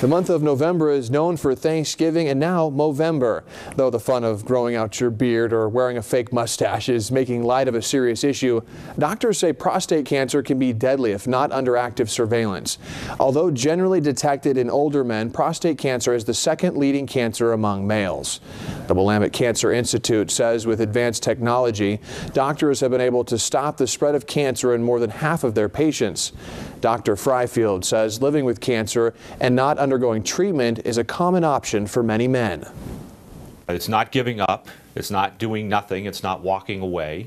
The month of November is known for Thanksgiving and now Movember. Though the fun of growing out your beard or wearing a fake mustache is making light of a serious issue, doctors say prostate cancer can be deadly if not under active surveillance. Although generally detected in older men, prostate cancer is the second leading cancer among males. The Willamette Cancer Institute says with advanced technology, doctors have been able to stop the spread of cancer in more than half of their patients. Dr. Fryfield says living with cancer and not undergoing treatment is a common option for many men. It's not giving up, it's not doing nothing, it's not walking away.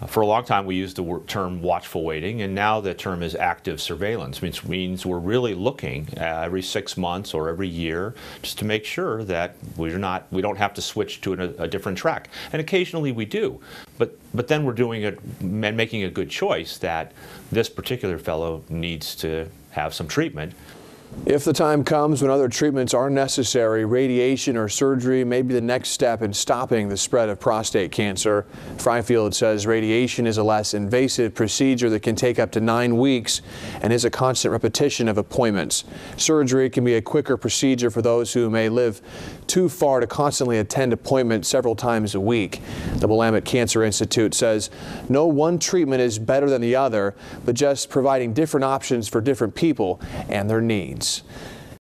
For a long time we used the term watchful waiting, and now the term is active surveillance, which means we're really looking every 6 months or every year just to make sure that we don't have to switch to a different track. And occasionally we do, but then we're doing it and making a good choice that this particular fellow needs to have some treatment. If the time comes when other treatments are necessary, radiation or surgery may be the next step in stopping the spread of prostate cancer. Fryfield says radiation is a less invasive procedure that can take up to 9 weeks and is a constant repetition of appointments. Surgery can be a quicker procedure for those who may live too far to constantly attend appointments several times a week. The Willamette Cancer Institute says no one treatment is better than the other, but just providing different options for different people and their needs.